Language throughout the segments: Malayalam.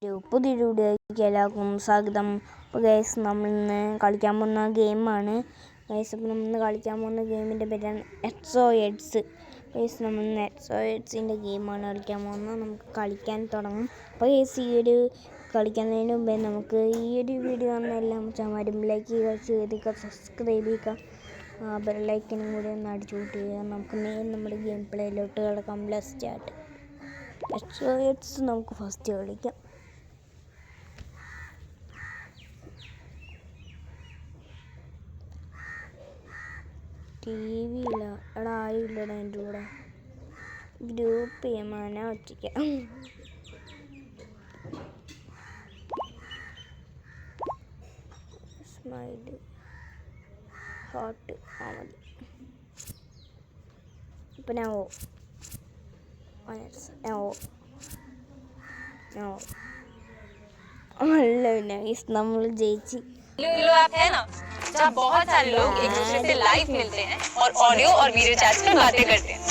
പുതിയൊരു വീഡിയോയ്ക്ക് എല്ലാവർക്കും സ്വാഗതം. അപ്പോൾ ഗൈസ്, നമ്മളിന്ന് കളിക്കാൻ പോകുന്ന ഗെയിമാണ് ഗൈസ്. അപ്പോൾ നമ്മളിന്ന് കളിക്കാൻ പോകുന്ന ഗെയിമിൻ്റെ പേരാണ് എക്സോയിഡ്സ്. ഗൈസ്, നമ്മളിന്ന് എക്സോയിഡ്സിൻ്റെ ഗെയിമാണ് കളിക്കാൻ പോകുന്നത്. നമുക്ക് കളിക്കാൻ തുടങ്ങും. അപ്പോൾ ഗൈസ്, ഈ ഒരു കളിക്കുന്നതിന് മുമ്പേ നമുക്ക് ഈ ഒരു വീഡിയോ കാണുന്ന എല്ലാ ചാനലും ലൈക്ക് ചെയ്യുക, ചെയ്തിരിക്കുക, സബ്സ്ക്രൈബ് ചെയ്യുക, ബെല്ലൈക്കനും കൂടി ഒന്ന് അടിച്ചു കൂട്ടുക. നമുക്ക് നേരെ നമ്മുടെ ഗെയിം പ്ലേയിലോട്ട് കിടക്കാം. Let's start. എക്സോയിഡ്സ് നമുക്ക് ഫസ്റ്റ് കളിക്കാം. ടി വിയില്ല, എടാ ആരുമില്ലടാ എൻ്റെ കൂടെ. ഗ്രൂപ്പ് ചെയ്യാൻ ഒറ്റയ്ക്കാം. സ്മൈല് ഹാർട്ട് ആ മതി. ഇപ്പം ഞാൻ നമ്മൾ ജയിച്ച്. जहाँ बहुत सारे लोग एक दूसरे से लाइव मिलते हैं और ऑडियो और वीडियो चैट पर बातें करते हैं.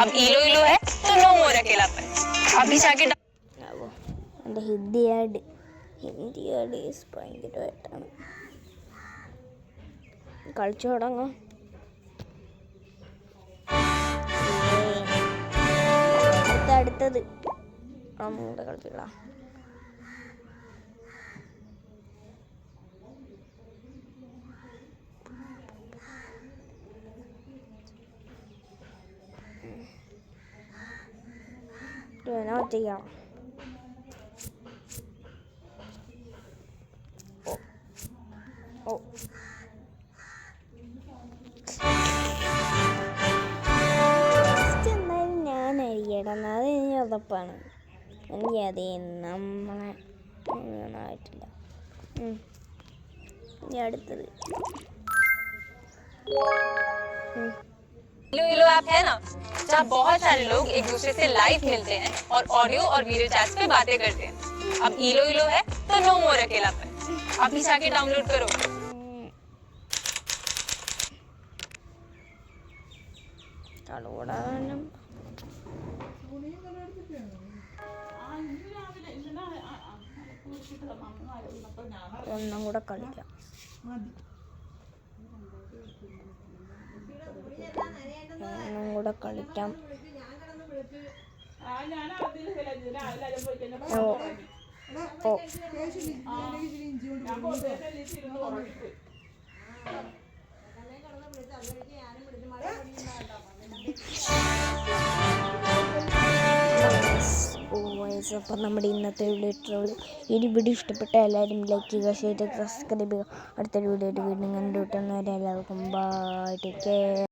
अब इलो इलो है तो नो मोर अकेलापन. अभी जाके എൻ്റെ ഹിന്ദി ആഡ് ഭയങ്കരമായിട്ടാണ്. കളിച്ചു തുടങ്ങാം. അടുത്തത് കൂടെ കളിച്ചില്ല. ചെയ്യാം. എന്തായാലും ഞാൻ അരിയണം. അത് ഇനി ഉറപ്പാണ്. എനിക്ക് അതേ നമ്മളെ ആയിട്ടില്ല. ഇനി അടുത്തത് इलो इलो ऐप है ना, जहाँ बहुत सारे लोग एक दूसरे से लाइव मिलते हैं और ऑडियो और वीडियो चैट पे बातें करते हैं. अब इलो इलो है तो नो मोर अकेलापन. अभी जाके डाउनलोड करो. ഒന്നും കൂടെ കളിക്കാം. അപ്പം നമ്മുടെ ഇന്നത്തെ വീഡിയോ ഇഷ്ടപ്പെട്ട എല്ലാവരും ലൈക്ക് ചെയ്യുക, ഷെയർ ചെയ്യുക, സബ്സ്ക്രൈബ് ചെയ്യുക. അടുത്തൊരു വീഡിയോ വീണ്ടും കണ്ടുകിട്ടുന്നവരെ എല്ലാവർക്കും ബൈ, ടേക്ക് കെയർ.